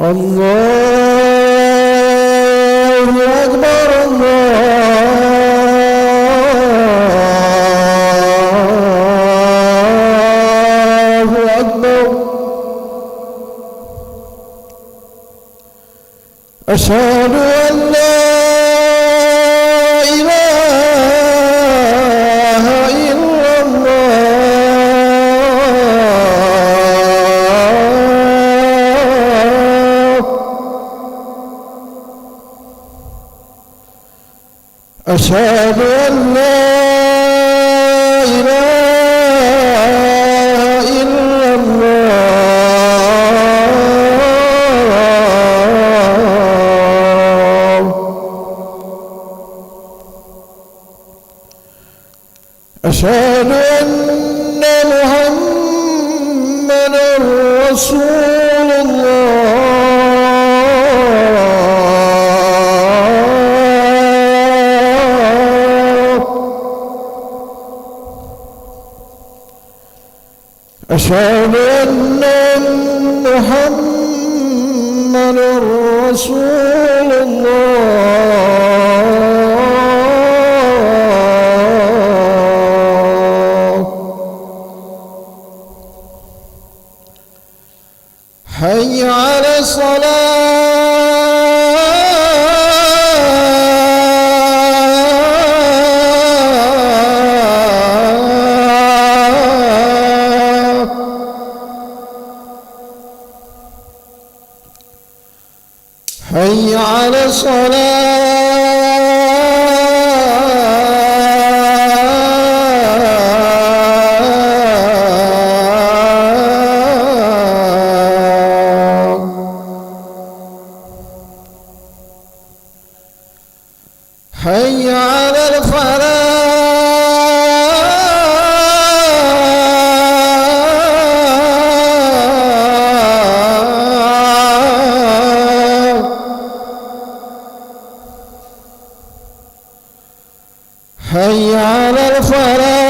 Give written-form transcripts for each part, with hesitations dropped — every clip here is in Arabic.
الله أكبر الله أكبر. أشهد أن لا إله إلا الله. أشهد أن لا إله إلا الله. أشهد أن محمدًا رسول الله. أشهد أن محمدًا رسول الله. حي على الصلاة. حي على الصلاة. حي على الفلاح. حي على الفلاح.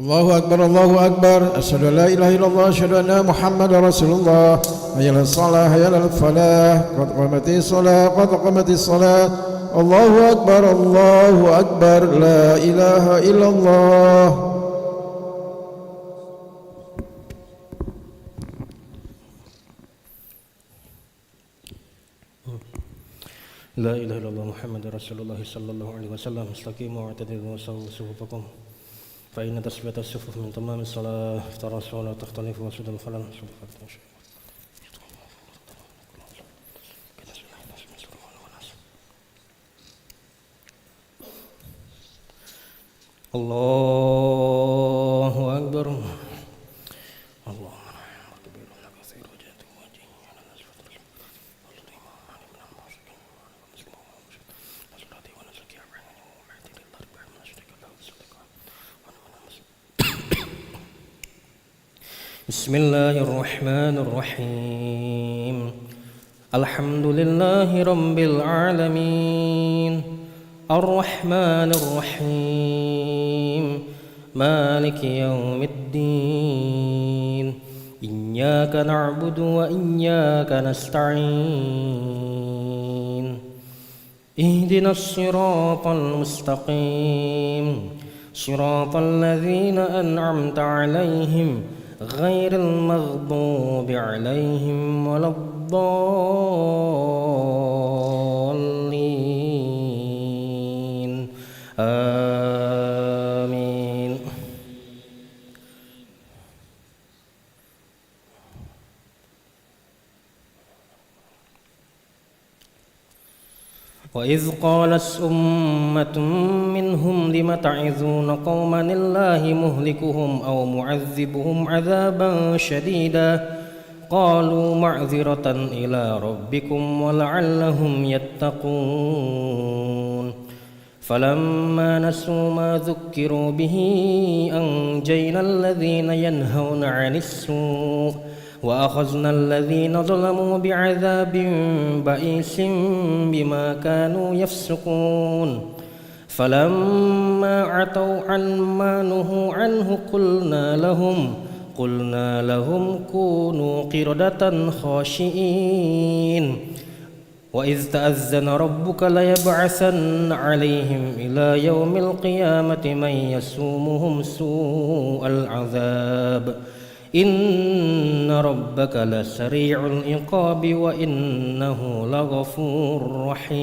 الله أكبر الله أكبر أشهد أن لا إله إلا الله أشهد أن محمد رسول الله حي على الصلاة حي على الفلاح قد قامت الصلاة قد قامت الصلاة الله أكبر الله أكبر لا إله إلا الله. لا إله إلا الله محمد رسول الله صلى الله عليه وسلم استقيموا واعتدلوا وسووا صفوفكم فإن تسوية الصفوف من تمام الصلاة تراصوا ولا تختلفوا وسد الخلل. الله أكبر. بسم الله الرحمن الرحيم. الحمد لله رب العالمين الرحمن الرحيم مالك يوم الدين إياك نعبد وإياك نستعين اهدنا الصراط المستقيم صراط الذين أنعمت عليهم غير المغضوب عليهم ولا الضالين آمين. وإذ قالت أمة منهم لم تعظون قوما الله مهلكهم أو معذبهم عذابا شديدا قالوا معذرة إلى ربكم ولعلهم يتقون فلما نسوا ما ذكروا به أنجينا الذين ينهون عن السوء وأخذنا الذين ظلموا بعذاب بئيس بما كانوا يفسقون فلما عتوا عن ما نهوا عنه قلنا لهم كونوا قردة خاشئين وإذ تأذن ربك ليبعثن عليهم إلى يوم القيامة من يسومهم سوء العذاب إن ربك لسريع العقاب وإنه لغفور رحيم.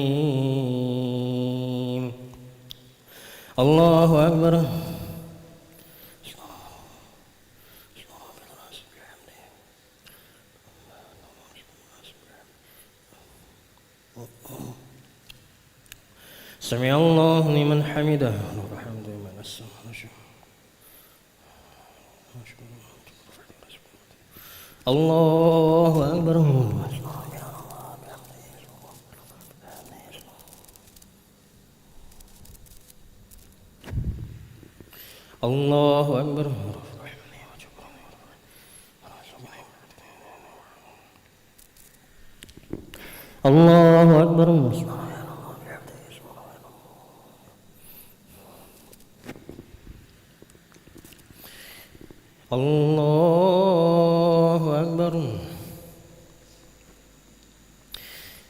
الله أكبر. سمع الله لمن حمده. الله أكبر. الله أكبر. الله أكبر. الله أكبر.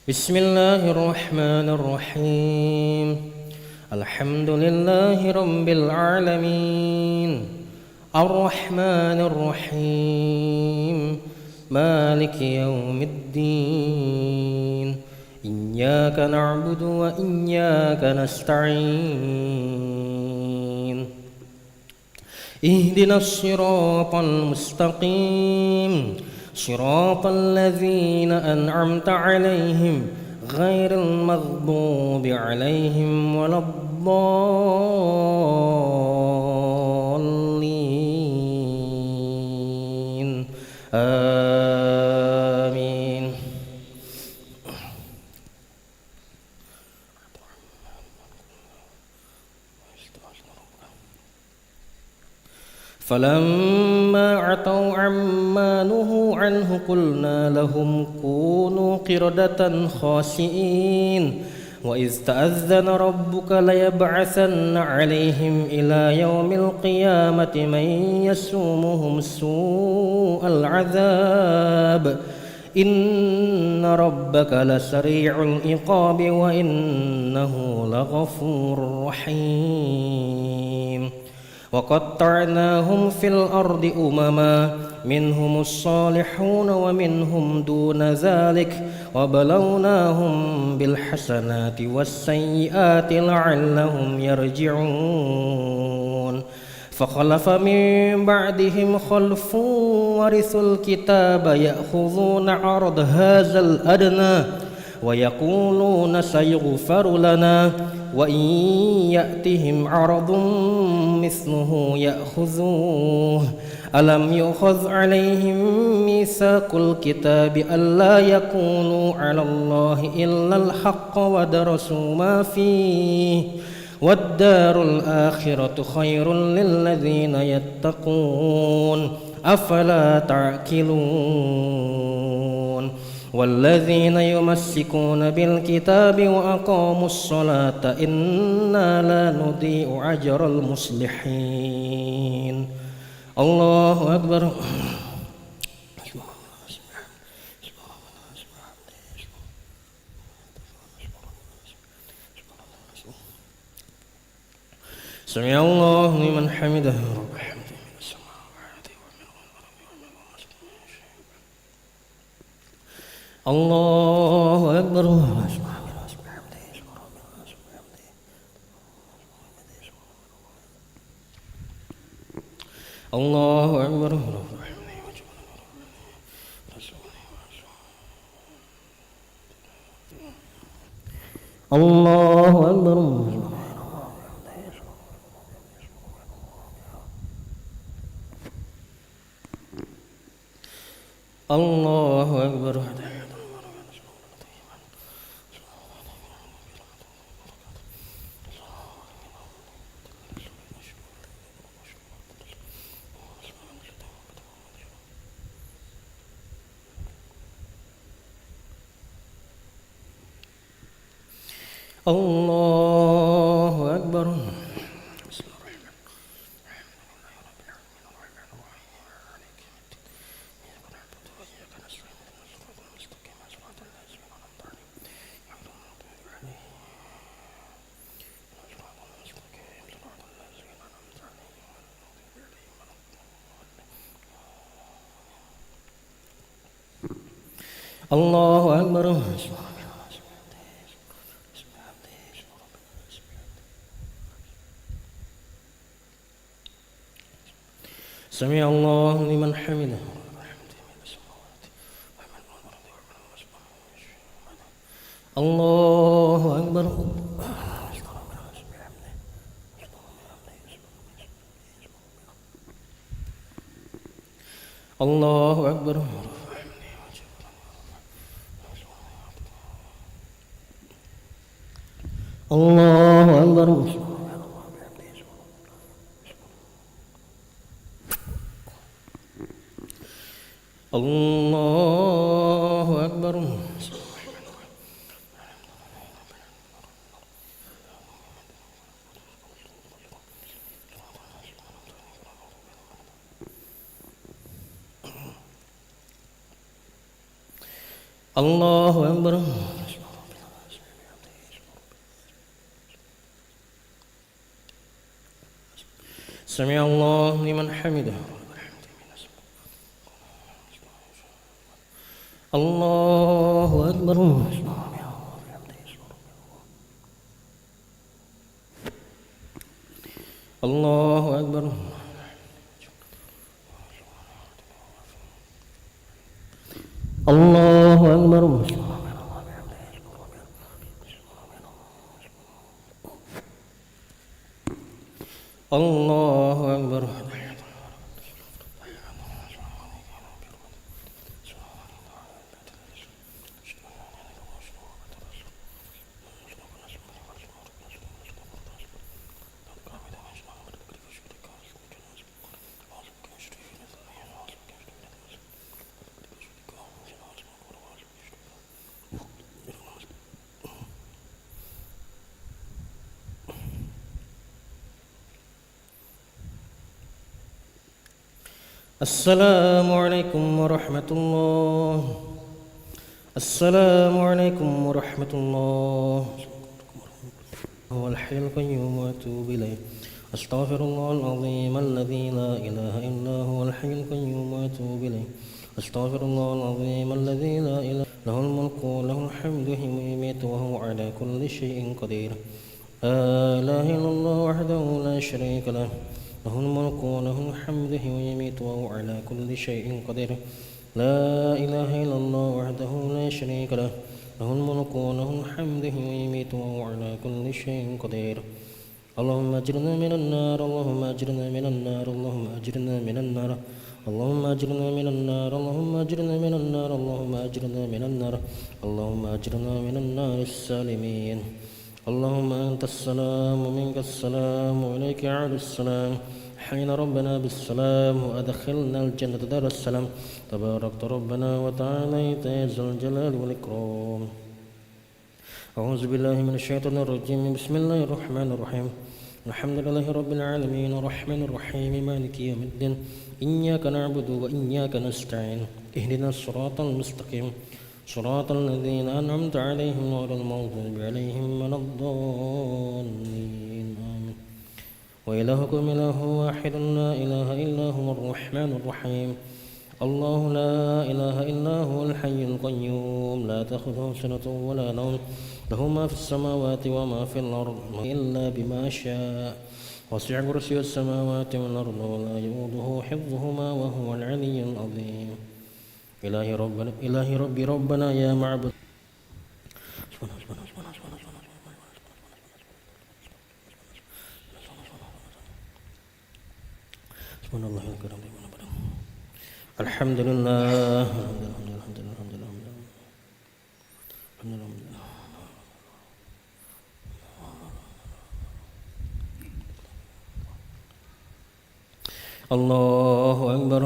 بسم الله الرحمن الرحيم. الحمد لله رب العالمين الرحمن الرحيم مالك يوم الدين إياك نعبد وإياك نستعين اهدنا الصراط المستقيم صراط الذين أنعمت عليهم غير المغضوب عليهم ولا الضالين آمين. فلما عتوا عما نهوا عنه قلنا لهم كونوا قردة خاسئين وإذ تأذن ربك ليبعثن عليهم إلى يوم القيامة من يسومهم سوء العذاب إن ربك لسريع العقاب وإنه لغفور رحيم وقطعناهم في الأرض أمما منهم الصالحون ومنهم دون ذلك وبلوناهم بالحسنات والسيئات لعلهم يرجعون فخلف من بعدهم خلف ورثوا الكتاب يأخذون عرض هذا الأدنى ويقولون سيغفر لنا وإن يأتهم عرض مثله يأخذوه ألم يؤخذ عليهم ميثاق الكتاب ألا يقولوا على الله إلا الحق ودرسوا ما فيه والدار الآخرة خير للذين يتقون أفلا تعقلون والذين يمسكون بالكتاب وأقاموا الصلاة إنا لا نضيع أجر المصلحين الله أكبر سمع الله لمن حمده الله أكبر الله أكبر الله أكبر الله أكبر الله أكبر الله أكبر سمع الله لمن حمده الله أكبر الله أكبر الله أكبر الله أكبر الله أكبر سمع الله لمن حمده الله أكبر الله أكبر الله أكبر الله أكبر السلام عليكم ورحمة الله. السلام عليكم ورحمة الله. هو الحي القيوم وأتوب إليه. أستغفر الله العظيم الذي لا إله إلا هو الحي القيوم وأتوب إليه. أستغفر الله العظيم الذي لا إله له الملك وله الحمد يحيي ويميت وهو على كل شيء قدير. لا إله إلا الله وحده لا شريك له له الملك وله الحمد يحيي ويميت وهو على كل شيء قدير. لا إله إلا الله وحده لا شريك له له الملك وله الحمد يحيي ويميت وهو على كل شيء قدير. اللهم أجرنا من النار. اللهم أجرنا من النار. اللهم أجرنا من النار. اللهم أجرنا من النار. اللهم أجرنا من النار. اللهم أجرنا من النار. اللهم أجرنا من النار السالمين. اللهم أنت السلام ومنك السلام وإليك يعود السلام. حين ربنا بالسلام وأدخلنا الجنة دار السلام. تباركت ربنا وتعاليت يا ذا الجلال والإكرام. أعوذ بالله من الشيطان الرجيم. بسم الله الرحمن الرحيم. الحمد لله رب العالمين الرحمن الرحيم مالك يوم الدين. إياك نعبد وإياك نستعين. اهدنا الصراط المستقيم صراط الذين أنعمت عليهم غير المغضوب عليهم ولا الضالين. آمين. وإلهكم إله واحد لا إله إلا هو الرحمن الرحيم. الله لا إله إلا هو الحي القيوم لا تأخذه سنة ولا نوم له ما في السماوات وما في الأرض إلا بما شاء. وسع كرسي السماوات والأرض ولا يؤوده حفظهما وهو العلي العظيم. إلهي ربي ربنا يا معبد. سبحان الله الكريم. الحمد لله. الله أكبر.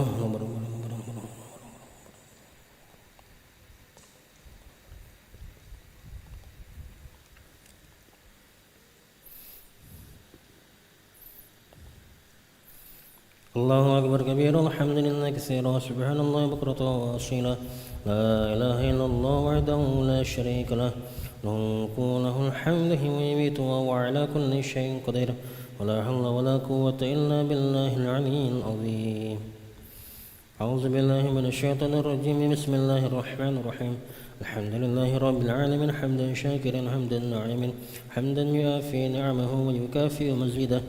الله أكبر كبيرا الحمد لله كثيرا سبحان الله بكرة وأصيلا. لا إله إلا الله وحده لا شريك له له الملك وله الحمد يحيي ويميت وهو على كل شيء قدير. ولا حول ولا قوة إلا بالله العلي العظيم. أعوذ بالله من الشيطان الرجيم. بسم الله الرحمن الرحيم. الحمد لله رب العالمين حمدا شاكرا حمدا ناعما حمدا يوافي نعمه ويكافئ مزيده.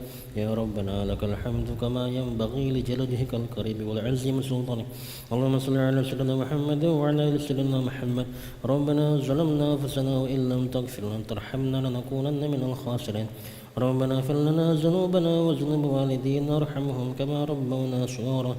يا ربنا لك الحمد كما ينبغي لجلالك الكريم والعزيم سلطانك. اللهم صل على سيدنا محمد وعلى ال سيدنا محمد. ربنا ظلمنا انفسنا وان لم تغفر لنا وترحمنا لنكونن من الخاسرين. ربنا اغفر لنا ذنوبنا وذنوب والدينا وارحمهم كما ربونا صغارا.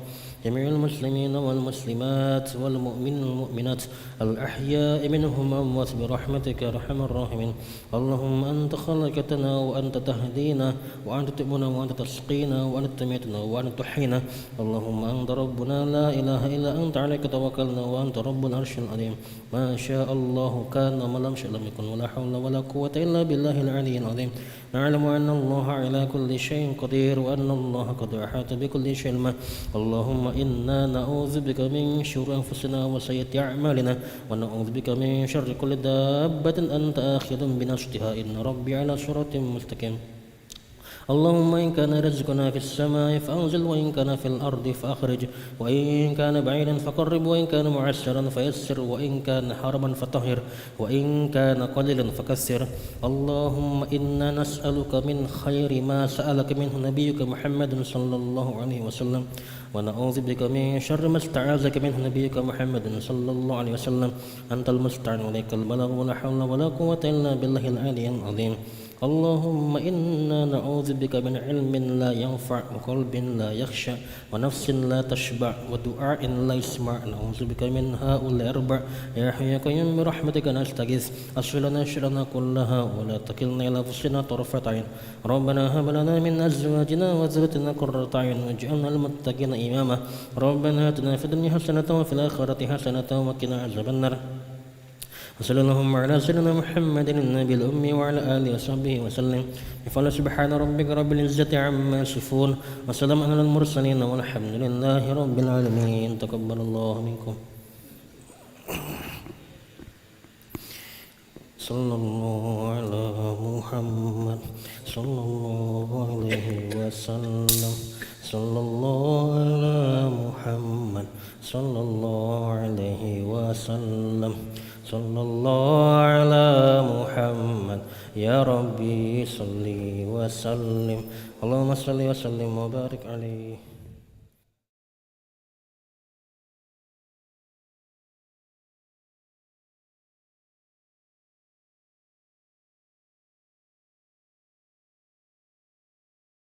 جميع المسلمين والمسلمات والمؤمنين والمؤمنات الأحياء منهم أموات برحمتك يا أرحم الراحمين. اللهم أنت خلقتنا وأنت تهدينا وأنت تؤمنا وأنت تسقينا وأنت تميتنا وأنت تحيينا. اللهم أنت ربنا لا إله إلا أنت عليك توكلنا وأنت رب العرش العظيم. ما شاء الله كان وما لم يشأ لم يكن ولا حول ولا قوة إلا بالله العلي العظيم. نعلم أن الله على كل شيء قدير وأن الله قد أحاط بكل شيء علما. اللهم إنا نعوذ بك من شرور أنفسنا وسيئات أعمالنا ونعوذ بك من شر كل دابة أنت آخذ بنصرها إن ربي على صراط مستقيم. اللهم إن كان رزقنا في السماء فأنزل وإن كان في الأرض فأخرج وإن كان بعيدا فقرب وإن كان معسرا فيسر وإن كان حرما فطهر وإن كان قليلا فكثر. اللهم إنا نسألك من خير ما سألك منه نبيك محمد صلى الله عليه وسلم ونعوذ بك من شر ما استعاذك منه نبيك محمد صلى الله عليه وسلم. أنت المستعان وإليك البلاغ ولا حول ولا قوة إلا بالله العلي العظيم. اللهم إنا نعوذ بك من علم لا ينفع وقلب لا يخشع ونفس لا تشبع ودعاء لا يسمع. نعوذ بك من هؤلاء الأربع. يا حي يا قيوم برحمتك نستغيث أصلح لنا شرنا كلها ولا تكلنا إلى أنفسنا طرفة عين. ربنا هب لنا من أزواجنا وذريتنا قرة أعين واجعلنا للمتقين إماما. ربنا آتنا في الدنيا حسنة وفي الآخرة حسنة وقنا عذاب النار. وصلى اللهم على سيدنا محمد النبي الأمي وعلى آله وصحبه وسلم. فقال سبحان ربك رب العزة عما يصفون وسلام على المرسلين والحمد لله رب العالمين. تقبل الله منكم. صلى الله على محمد صلى الله عليه وسلم. صلى الله على محمد صلى الله عليه وسلم. صلى الله على محمد يا ربي صل وسلم. اللهم صل وسلم وبارك عليه.